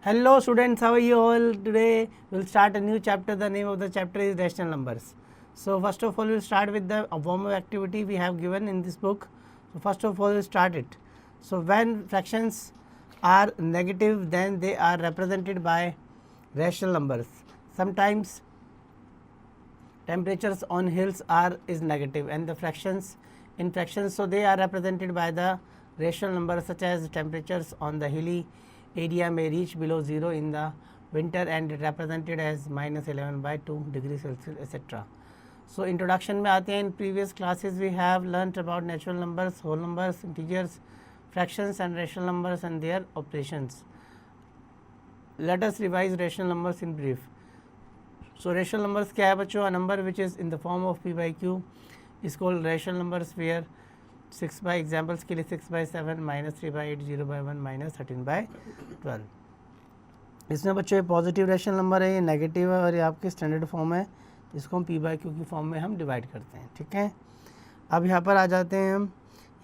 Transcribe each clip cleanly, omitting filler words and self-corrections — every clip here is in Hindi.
Hello students, how are you all? Today we'll start a new chapter. The name of the chapter is rational numbers. So first of all we'll start with the warm-up activity we have given in this book. So first of all we'll start it. So when fractions are negative, then they are represented by rational numbers. Sometimes temperatures on hills is negative, and the fractions in fractions, so they are represented by the rational numbers, such as temperatures on the hilly area may reach below 0 in the winter and represented as -11/2 degrees Celsius, etc. So introduction में आते हैं. In previous classes we have learnt about natural numbers, whole numbers, integers, fractions and rational numbers and their operations. Let us revise rational numbers in brief. So rational numbers क्या है बच्चों? A number which is in the form of p by q is called rational numbers, where 6 by examples के लिए 6/7, -3/8, 0/1, -13/12. इसमें बच्चों ये पॉजिटिव रेशनल नंबर है, ये नेगेटिव है और ये आपके स्टैंडर्ड फॉर्म है, इसको हम p by q की फॉर्म में हम डिवाइड करते हैं. ठीक है, अब यहाँ पर आ जाते हैं हम.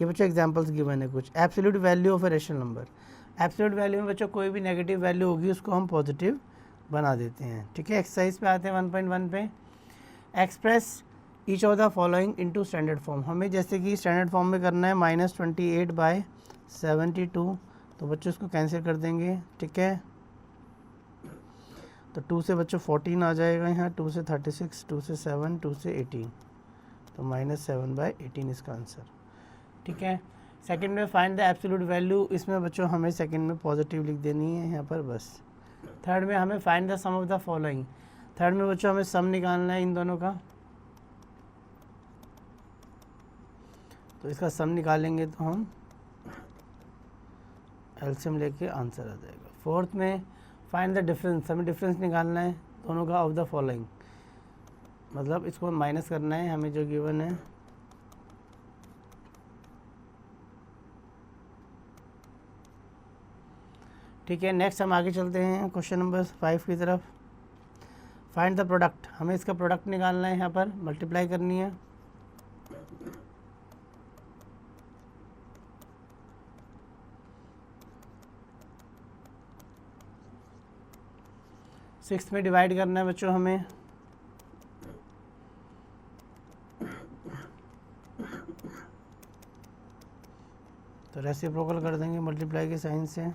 ये बच्चों एग्जांपल्स गिवन है कुछ. Absolute value of a rational number. Absolute value में बच्चों कोई भी नेगेटिव वैल्यू होगी उसको हम पॉजिटिव बना देते हैं. ठीक है, एक्सरसाइज पे आते हैं 1.1 पे. Express each of the following into standard form. हमें जैसे कि स्टैंडर्ड फॉर्म में करना है -28/72, तो बच्चों इसको कैंसिल कर देंगे. ठीक है, तो 2 से बच्चों 14 आ जाएगा यहाँ, 2 से 36, 2 से 7, 2 से 18, तो -7/18 इसका आंसर. ठीक है, सेकंड में फाइंड द एब्सोल्यूट वैल्यू. इसमें बच्चों हमें सेकंड में पॉजिटिव लिख देनी है यहाँ पर बस. थर्ड में हमें find the sum of the following. Third में बच्चों हमें सम निकालना है इन दोनों का, तो इसका सम निकालेंगे तो हम एलसीएम लेके आंसर आ जाएगा. फोर्थ में फाइंड द डिफरेंस. हमें डिफरेंस निकालना है दोनों का ऑफ द फॉलोइंग, मतलब इसको माइनस करना है हमें जो गिवन है. ठीक है, नेक्स्ट हम आगे चलते हैं क्वेश्चन नंबर 5 की तरफ. Find the product. हमें इसका प्रोडक्ट निकालना है, यहाँ पर मल्टीप्लाई करनी है. सिक्स में डिवाइड करना है बच्चों हमें. तो रेसिप्रोकल कर देंगे मल्टीप्लाई के साइन से.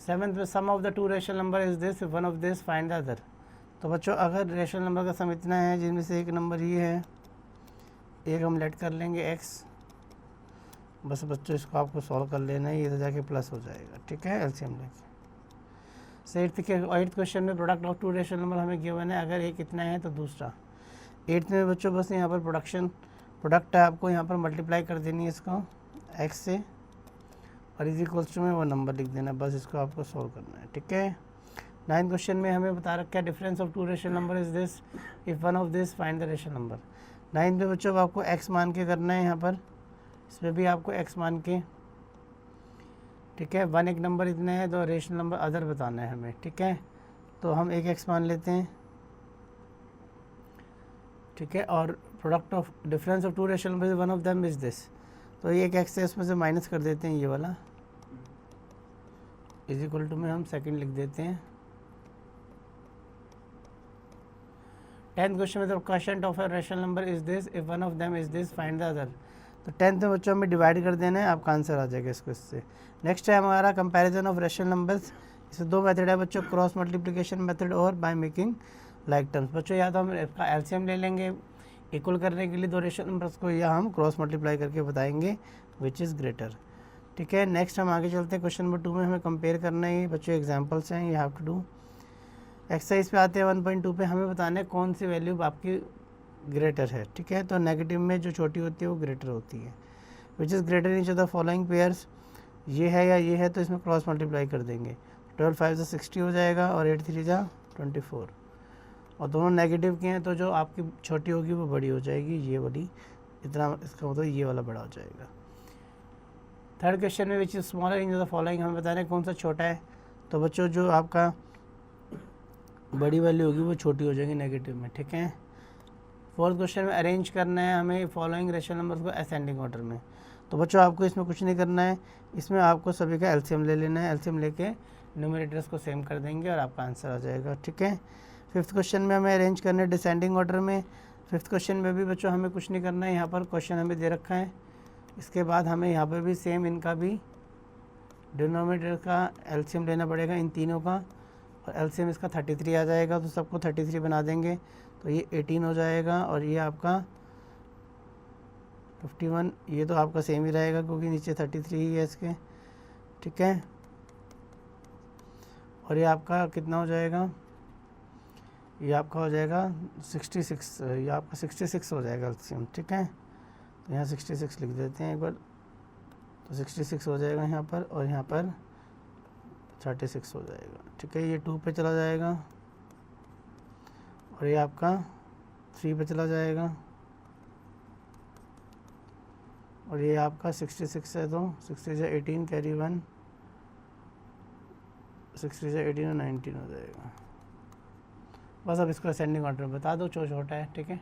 सेवंथ में sum of the two rational number is this, one of this find the other. तो बच्चों अगर रेशनल नंबर का सम इतना है जिनमें से एक नंबर ये है, एक हम लेट कर लेंगे x. बस बच्चों इसको आपको सॉल्व कर लेना है, ये तो जाके प्लस हो जाएगा. ठीक है, एलसीएम लेके. एट्थ क्वेश्चन में product of two rational number हमें गिवन है, अगर एक इतना है तो दूसरा. एट्थ में बच्चों बस यहाँ पर प्रोडक्ट है, आपको यहाँ पर मल्टीप्लाई कर देनी है इसको x से और इज इक्वल्स टू में वो नंबर लिख देना, बस इसको आपको सॉल्व करना है. ठीक है, नाइन्थ क्वेश्चन में हमें बता रखा है difference of two rational number is this, if one of this find the rational number. Ninth में बच्चों आपको x मान के करना है, यहाँ पर इसमें भी आपको x मान के. ठीक है, वन एक नंबर इतना है तो रेशनल नंबर अदर बताना है हमें. ठीक है, तो हम एक x मान लेते हैं. ठीक है, और product of difference of two rational number one of them is this, तो ये एक x है उसमें से माइनस कर देते हैं ये वाला, इज इक्वल टू में हम सेकंड लिख देते हैं. टेंथ क्वेश्चन में the quotient of a rational number is this, if one of them is this find the other. तो टेंथ में बच्चों हमें डिवाइड कर देना है, आपका आंसर आ जाएगा इसको इससे. नेक्स्ट है हमारा कंपैरिजन ऑफ रेशनल नंबर्स. इसमें दो मेथड है बच्चों, क्रॉस मल्टीप्लिकेशन मेथड और बाय मेकिंग लाइक टर्म्स. बच्चों या तो हम इसका एलसीएम ले लेंगे इक्वल करने के लिए दो रेशनल नंबर्स को, या हम क्रॉस मल्टीप्लाई करके बताएंगे विच इज़ ग्रेटर. ठीक है, नेक्स्ट हम आगे चलते हैं. क्वेश्चन नंबर 2 में हमें कंपेयर करना है, ये बच्चों एग्जांपल्स हैं, you have to do. Exercise पे आते हैं 1.2 पे. हमें बताना है कौन सी वैल्यू आपकी ग्रेटर है. ठीक है, तो नेगेटिव में जो छोटी होती है वो ग्रेटर होती है. Which is greater in each of the following pairs. ये है या ये है, तो इसमें क्रॉस मल्टीप्लाई कर देंगे. 12 5 से 60 हो जाएगा और 8 3 जा 24, और दोनों नेगेटिव के हैं तो जो आपकी छोटी होगी वो बड़ी हो जाएगी, ये वाली. इतना इसका मतलब ये वाला बड़ा हो जाएगा. थर्ड क्वेश्चन में which is smaller in the following. हमें बताना है कौन सा छोटा है, तो बच्चों जो आपका बड़ी वैल्यू होगी वो छोटी हो जाएगी नेगेटिव में. ठीक है, फोर्थ क्वेश्चन में अरेंज करना है हमें फॉलोइंग रेशनल नंबर्स को असेंडिंग ऑर्डर में. तो बच्चों आपको इसमें कुछ नहीं करना है, इसमें आपको सभी का एलसीएम ले लेना है, एलसीएम लेके न्यूमरेटर्स को सेम कर देंगे और आपका आंसर आ जाएगा। ठीक है, फिफ्थ क्वेश्चन में हमें अरेंज करना है डिसेंडिंग ऑर्डर में। फिफ्थ क्वेश्चन में भी बच्चों हमें कुछ नहीं करना है, यहाँ पर क्वेश्चन हमें दे रखा है, इसके बाद हमें यहाँ पर भी सेम इनका भी डिनोमिनेटर का एलसीएम लेना पड़ेगा इन तीनों का, और एलसीएम इसका 33 आ जाएगा, तो सबको 33 बना देंगे तो ये 18 हो जाएगा, और ये आपका 51, ये तो आपका सेम ही रहेगा क्योंकि नीचे 33 ही है इसके। ठीक है, और ये आपका कितना हो जाएगा, ये आपका हो जाएगा 66, ये आपका 66 हो जाएगा एलसीएम। ठीक है, तो यहाँ 66 लिख देते हैं एक बार, तो 66 हो जाएगा यहाँ पर, और यहाँ पर 36 हो जाएगा। ठीक है, ये 2 पे चला जाएगा, और ये आपका 3 पे चला जाएगा, और ये आपका 66 है, तो 60 से 18 कैरी 1, 60 से 18 और 19 हो जाएगा। बस अब इसको असेंडिंग ऑर्डर में बता दो, छोटा है। ठीक है,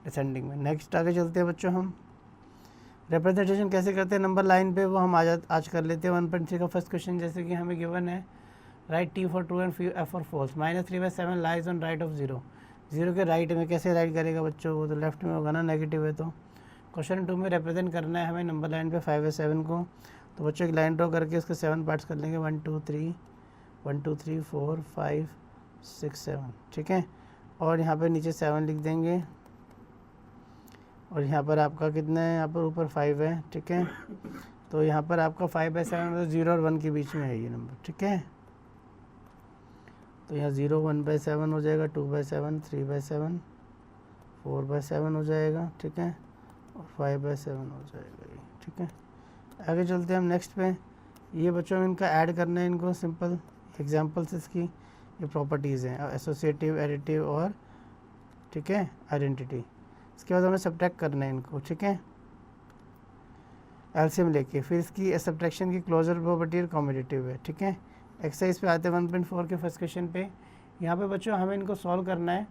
डिसेंडिंग में। नेक्स्ट आगे चलते हैं बच्चों, हम रिप्रेजेंटेशन कैसे करते हैं नंबर लाइन पे, वो हम आज कर लेते हैं। 1.3 का फर्स्ट क्वेश्चन, जैसे कि हमें गिवन है write T for true and F for false, -3/7 lies on right of 0। 0 के राइट में कैसे राइट करेगा बच्चों, वो तो लेफ्ट में होगा ना, नेगेटिव है। तो क्वेश्चन 2 में रिप्रेजेंट करना है हमें नंबर लाइन पे 5/7 को, तो बच्चों एक लाइन ड्रॉ करके उसके 7 पार्ट्स कर लेंगे, 1 2 3 4 5 6 7। ठीक है, और यहाँ पर नीचे 7 लिख देंगे, और यहाँ पर आपका कितना है, यहाँ पर ऊपर 5 है। ठीक है, तो यहाँ पर आपका 5/7 मतलब 0 और 1 के बीच में है ये नंबर। ठीक है, तो यहाँ 0 1/7 हो जाएगा, 2/7 3/7 4/7 हो जाएगा। ठीक है, और 5/7 हो जाएगा ये। ठीक है, आगे चलते हैं हम नेक्स्ट पे। ये बच्चों इनका ऐड करना है, इनको सिंपल एग्जाम्पल्स इसकी ये प्रॉपर्टीज़ हैं, एसोसिएटिव, एडिटिव और ठीक है आइडेंटिटी। इसके बाद हमें सब्ट्रैक्ट करना है इनको। ठीक है, एलसीएम लेके, फिर इसकी सब्ट्रैक्शन की क्लोजर प्रॉपर्टी और कॉम्पिटिटिव है। ठीक है, एक्सरसाइज पे आते हैं 1.4 के फर्स्ट क्वेश्चन पे। यहाँ पे बच्चों हमें इनको सॉल्व करना है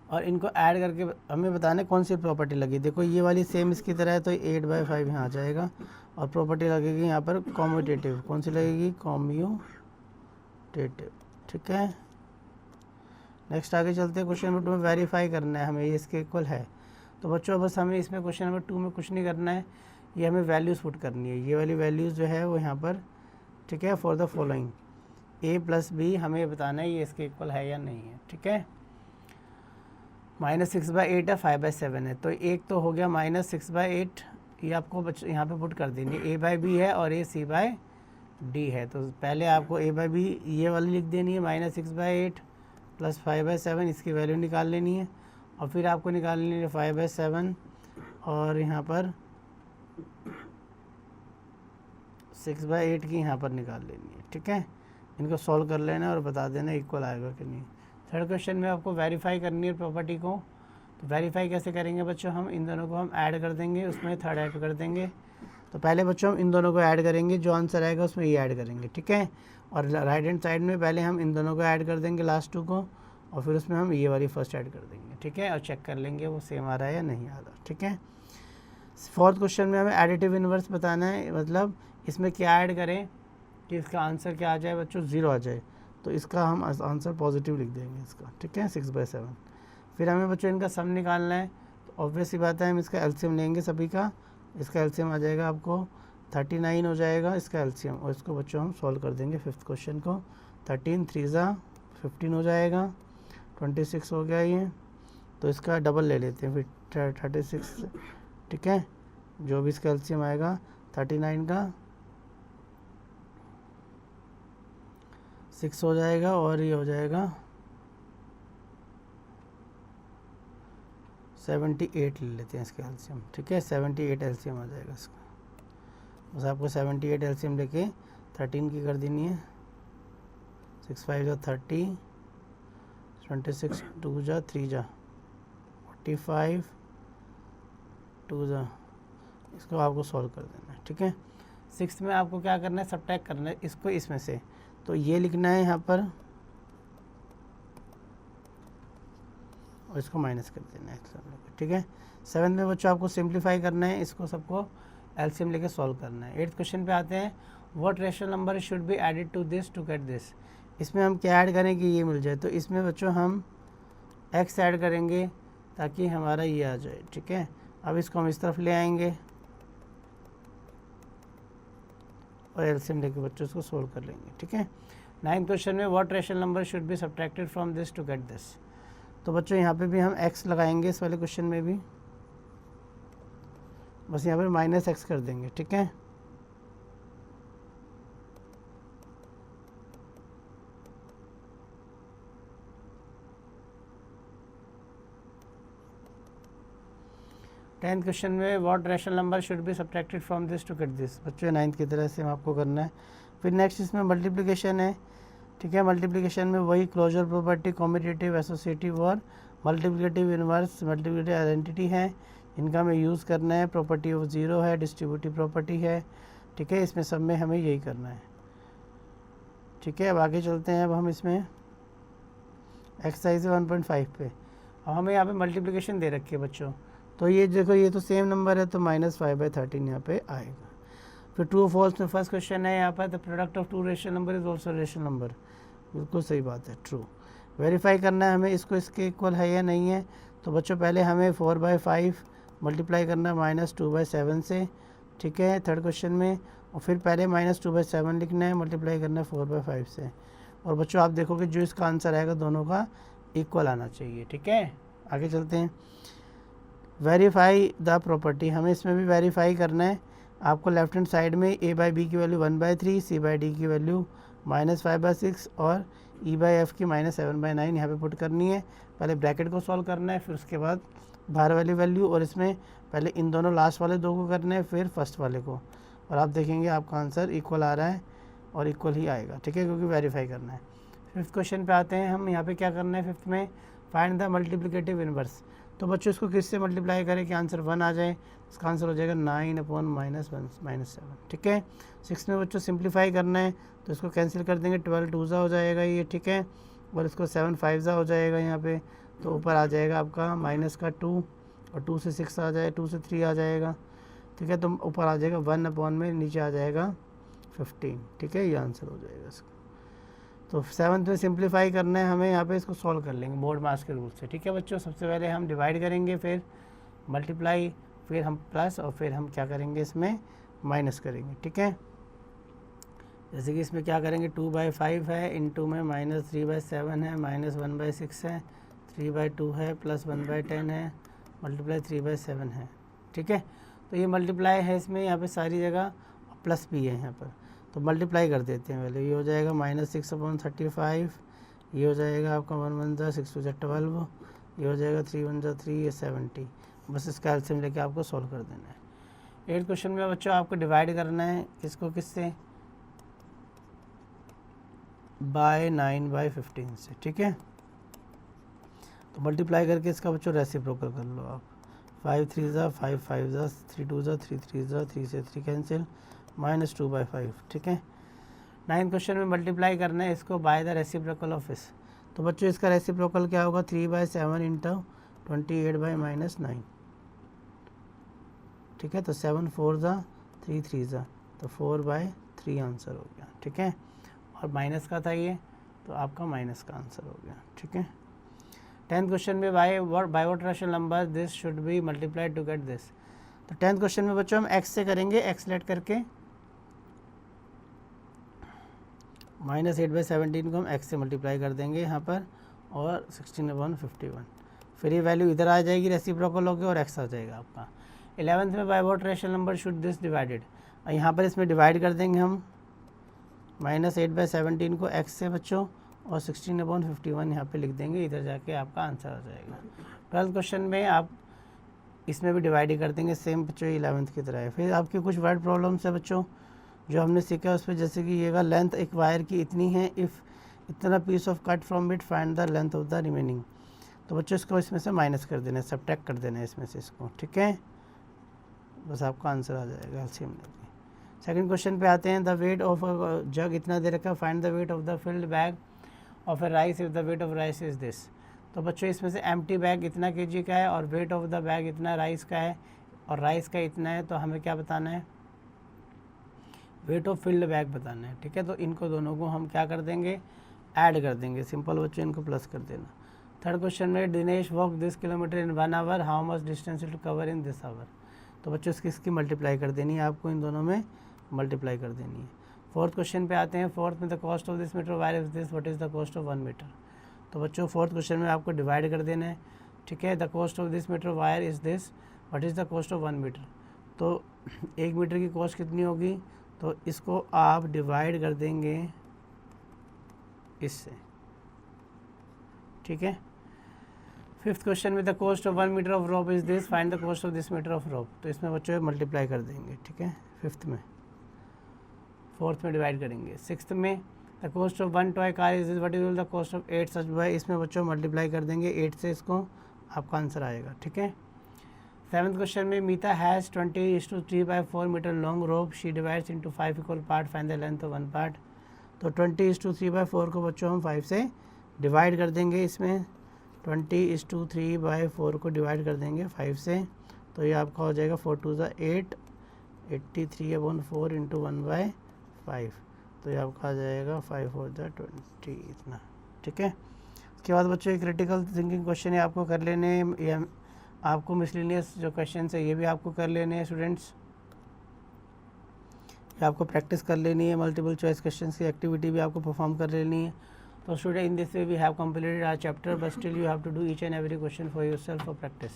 और इनको ऐड करके हमें बताना है कौन सी प्रॉपर्टी लगी। देखो ये वाली सेम इसकी तरह है, तो 8/5 यहाँ आ जाएगा, और प्रॉपर्टी लगेगी यहाँ पर कॉम्यूटेटिव। कौन सी लगेगी, कॉम्यूटेटिव। ठीक है, नेक्स्ट आगे चलते हैं। क्वेश्चन नंबर 2 में वेरीफाई करना है हमें ये इसके इक्वल है। तो बच्चों बस हमें इसमें क्वेश्चन नंबर 2 में कुछ नहीं करना है, ये हमें वैल्यूज़ पुट करनी है। ये वाली वैल्यूज़ जो है वो यहाँ पर ठीक है, for the following a + b हमें बताना है ये इसके इक्वल है या नहीं है। ठीक है, -6/8 है, 5/7 है, तो एक तो हो गया -6/8, ये आपको बच्चों यहाँ पे पुट कर देंगे। a/b है और a c/d है, तो पहले आपको a/b ये वाली लिख देनी है, -6/8 + 5/7 इसकी वैल्यू निकाल लेनी है, और फिर आपको निकाल लेनी है 5/7 और यहाँ पर 6/8 की यहाँ पर निकाल लेनी है। ठीक है, इनको सॉल्व कर लेना और बता देना इक्वल आएगा कि नहीं। थर्ड क्वेश्चन में आपको वेरीफाई करनी है प्रॉपर्टी को, तो वेरीफाई कैसे करेंगे बच्चों, हम इन दोनों को हम ऐड कर देंगे, उसमें थर्ड ऐड कर देंगे। तो पहले बच्चों हम इन दोनों को ऐड करेंगे, जो आंसर आएगा उसमें ये ऐड करेंगे। ठीक है, और राइट हैंड साइड में पहले हम इन दोनों को ऐड कर देंगे लास्ट 2 को, और फिर उसमें हम ये वाली फर्स्ट ऐड कर देंगे। ठीक है, और चेक कर लेंगे वो सेम आ रहा है या नहीं आ रहा। ठीक है, फोर्थ क्वेश्चन में हमें एडिटिव इनवर्स बताना है, मतलब इसमें क्या ऐड करें कि इसका आंसर क्या आ जाए बच्चों, 0 आ जाए, तो इसका हम आंसर पॉजिटिव लिख देंगे इसका। ठीक है, 6/7। फिर हमें बच्चों इनका सम निकालना है, तो ऑब्वियस सी बात है हम इसका एलसीएम लेंगे सभी का। इसका एलसीएम आ जाएगा आपको 39 हो जाएगा इसका एलसीएम, और इसको बच्चों हम सॉल्व कर देंगे फिफ्थ क्वेश्चन को। 13 3 15 हो जाएगा, 26 हो गया ये, तो इसका डबल ले लेते हैं फिर 36। ठीक है, जो भी इसका एलसीएम आएगा 39 का 6 हो जाएगा, और ये हो जाएगा 78 ले लेते हैं इसका एलसीएम। ठीक है, 78 एलसीएम आ जाएगा इसका। बस आपको 78 एलसीएम लेके 13 की कर देनी है, 6 5 30, 26 2 3 45 2 इसको आपको सॉल्व कर देना है। ठीक है, 6 में आपको क्या करना है, सब्ट्रैक्ट करना है इसको इसमें से, तो ये लिखना है यहाँ पर और इसको माइनस कर देना है। ठीक है, 7 में बच्चों आपको सिंप्लीफाई करना है इसको सबको, एलसीएम लेके सॉल्व करना है। 8th क्वेश्चन पे आते हैं, what rational number should be added to this to get this. इसमें हम क्या ऐड करें कि ये मिल जाए, तो इसमें बच्चों हम x ऐड करेंगे ताकि हमारा ये आ जाए, ठीक है। अब इसको हम इस तरफ ले आएंगे और एलसीएम लेके बच्चों इसको सोल्व कर लेंगे, ठीक है। 9th क्वेश्चन में what rational number should be subtracted from this to get this. तो बच्चों यहाँ पे भी हम x लगाएंगे, इस वाले क्वेश्चन में भी बस यहाँ पे -x कर देंगे, ठीक है। टेंथ क्वेश्चन में what rational number should be subtracted from this to get this. बच्चों 9th की तरह से हम आपको करना है। फिर नेक्स्ट इसमें मल्टीप्लिकेशन है, ठीक है। मल्टीप्लिकेशन में वही क्लोजर प्रॉपर्टी, कॉम्पिटिटिव, एसोसिएटिव और मल्टीप्लिकेटिव इनवर्स, मल्टीप्लिकेटिव आइडेंटिटी है, इनका हमें यूज़ करना है। प्रॉपर्टी ऑफ ज़ीरो है, डिस्ट्रीब्यूटिव प्रॉपर्टी है, ठीक है। इसमें सब में हमें यही करना है, ठीक है। अब आगे चलते हैं। अब हम इसमें एक्सरसाइज 1.5 पे, अब हमें यहाँ पे मल्टीप्लिकेशन दे रखी है बच्चों। तो ये देखो, ये तो सेम नंबर है, तो -5/13 यहाँ पे आएगा। फिर ट्रू फॉल्स में फर्स्ट क्वेश्चन है यहाँ पर, the product of two rational number is also rational number. बिल्कुल सही बात है, ट्रू। वेरीफाई करना है हमें इसको, इसके इक्वल है या नहीं है। तो बच्चों पहले हमें 4/5 मल्टीप्लाई करना है -2/7 से, ठीक है, थर्ड क्वेश्चन में। और फिर पहले -2/7 लिखना है, मल्टीप्लाई करना है 4/5 से। और बच्चों आप देखोगे जो इसका आंसर आएगा दोनों का इक्वल आना चाहिए, ठीक है। आगे चलते हैं। वेरीफाई द प्रॉपर्टी, हमें इसमें भी वेरीफाई करना है। आपको लेफ्ट हैंड साइड में a/b की वैल्यू 1/3, c/d की वैल्यू -5/6 और e/f की -7/9 यहाँ पे पुट करनी है। पहले ब्रैकेट को सॉल्व करना है, फिर उसके बाद बाहर वाली वैल्यू, और इसमें पहले इन दोनों लास्ट वाले दो को करना है, फिर फर्स्ट वाले को। और आप देखेंगे आपका आंसर इक्वल आ रहा है और इक्वल ही आएगा, ठीक है, क्योंकि वेरीफाई करना है। 5th क्वेश्चन पे आते हैं हम। यहाँ पे क्या करना है 5th में, फाइंड द मल्टीप्लिकेटिव इनवर्स। तो बच्चों इसको किससे मल्टीप्लाई करें कि आंसर 1 आ जाए। इसका आंसर हो जाएगा 9/-1 -7, ठीक है। 6 में बच्चों सिंप्लीफाई करना है, तो इसको कैंसिल कर देंगे, 12 2 हो जाएगा ये, ठीक है। और इसको 7 5 हो जाएगा यहाँ पे, तो ऊपर आ जाएगा आपका -2, और 2 से 6 आ जाए, 2 से 3 आ जाएगा, ठीक है। तो ऊपर आ जाएगा 1/, में नीचे आ जाएगा 15, ठीक है, ये आंसर हो जाएगा इसका। तो 7th में सिंप्लीफाई करना है हमें, यहाँ पे इसको सॉल्व कर लेंगे मोड मास के रूल से, ठीक है बच्चों। सबसे पहले हम डिवाइड करेंगे, फिर मल्टीप्लाई, फिर हम प्लस, और फिर हम क्या करेंगे इसमें माइनस करेंगे, ठीक है। जैसे कि इसमें क्या करेंगे, 2/5 है, इनटू में -3/7 है, -1/6 है, 3/2 है, +1/10 है, मल्टीप्लाई 3/7 है, ठीक है। तो ये मल्टीप्लाई है इसमें, यहाँ पे सारी जगह प्लस भी है यहाँ पर, तो मल्टीप्लाई कर देते हैं पहले। ये हो जाएगा -6/35, ये हो जाएगा आपका 1 1 6 2 12, ये हो जाएगा 3 1 3, ये 70। बस इसका एलसीएम लेके आपको सॉल्व कर देना है। 8th क्वेश्चन में बच्चों आपको डिवाइड करना है किसको, किससे, बाय 9/15 से, ठीक है। तो मल्टीप्लाई करके इसका बच्चों रेसिप्रोकल कर लो आप। 5 3 5 5 3 2 3 3 3 से 3 कैंसिल, -2/5, ठीक है। 9th क्वेश्चन में मल्टीप्लाई करना है इसको बाय द रेसिप्रोकल ऑफ इस। तो बच्चों इसका रेसिप्रोकल क्या होगा, 3/7 इंटू 28/-9, ठीक है। तो 7 4 3 3 तो 4/3 आंसर हो गया, ठीक है। और माइनस का था ये, तो आपका माइनस का आंसर हो गया, ठीक है। 10th क्वेश्चन में by what rational number this should be multiplied to get this. तो 10th क्वेश्चन में बच्चों हम x से करेंगे, x लेट करके -8/17 को हम x से मल्टीप्लाई कर देंगे यहाँ पर, और 16/51। फिर ये वैल्यू इधर आ जाएगी, रेसिप्रोकल होकर, और x आ जाएगा आपका। 11th में by what rational number should this divided. और यहाँ पर इसमें डिवाइड कर देंगे हम -8/17 को x से बच्चों, और 16/51 यहाँ पे लिख देंगे, इधर जाके आपका आंसर आ जाएगा। 12th क्वेश्चन में आप इसमें भी डिवाइड ही कर देंगे, सेम बच्चों 11th की तरह है। फिर आपकी कुछ वर्ड प्रॉब्लम्स है बच्चों जो हमने सीखा उस पर, जैसे कि येगा लेंथ एक वायर की इतनी है, इफ़ इतना piece of cut from it find the length of the remaining. तो बच्चों इसको इसमें से माइनस कर देना है, सब्ट्रैक्ट कर देना है इसमें से इसको, ठीक है। बस आपका आंसर आ जाएगा एलसीएम लेके। सेकंड क्वेश्चन पे आते हैं, द वेट ऑफ अ जग इतना दे रखा है, find the weight of the field bag of A rice if the weight of rice is this. तो बच्चों इसमें से एम्प्टी बैग इतना केजी का है और वेट ऑफ द बैग इतना राइस का है, और राइस का इतना है, तो हमें क्या बताना है, वेट ऑफ फिल्ड बैग बताना है, ठीक है। तो इनको दोनों को हम क्या कर देंगे, ऐड कर देंगे, सिंपल बच्चों, इनको प्लस कर देना। थर्ड क्वेश्चन में Dinesh walk this kilometre in 1 hour, how much distance to cover in this hour. तो बच्चों इसकी मल्टीप्लाई कर देनी है आपको, इन दोनों में मल्टीप्लाई कर देनी है। फोर्थ क्वेश्चन पे आते हैं। फोर्थ में the cost of this metre wire is this, what is the cost of 1 metre. तो बच्चों फोर्थ क्वेश्चन में आपको डिवाइड कर देना है, ठीक है। The cost of this metre wire is this, what is the cost of 1 metre. तो 1 मीटर की कॉस्ट कितनी होगी, तो इसको आप डिवाइड कर देंगे इससे, ठीक है। फिफ्थ क्वेश्चन में the cost of 1 metre of rope is this, find the cost of this metre of rope. तो इसमें बच्चों मल्टीप्लाई कर देंगे, ठीक है, फिफ्थ में। फोर्थ में डिवाइड करेंगे। सिक्स्थ में the cost of 1 toy car is this, what is the cost of 8 such boy. इसमें बच्चों मल्टीप्लाई कर देंगे 8 से, इसको आपका आंसर आएगा, ठीक है। सेवन्थ क्वेश्चन में Meeta has 20:3/4 metre long rope, she divides into 5 equal part, find the length of 1 part. तो 20:3/4 को बच्चों हम 5 से डिवाइड कर देंगे, इसमें 20:3/4 को डिवाइड कर देंगे 5 से, तो ये आपका हो जाएगा 4 2 8, 83/4 इंटू 1/5, तो ये आपका आ जाएगा 5 4 20 इतना, ठीक है। उसके बाद बच्चों एक क्रिटिकल थिंकिंग क्वेश्चन है, आपको कर लेने हैं, ये आपको मिसलिनियस जो क्वेश्चन है ये भी आपको कर लेने हैं स्टूडेंट्स, आपको प्रैक्टिस कर लेनी है। मल्टीपल चॉइस क्वेश्चन की एक्टिविटी भी आपको परफॉर्म कर लेनी है। तो student, in this way we have completed our chapter, but still you have to do each and every question for yourself for practice.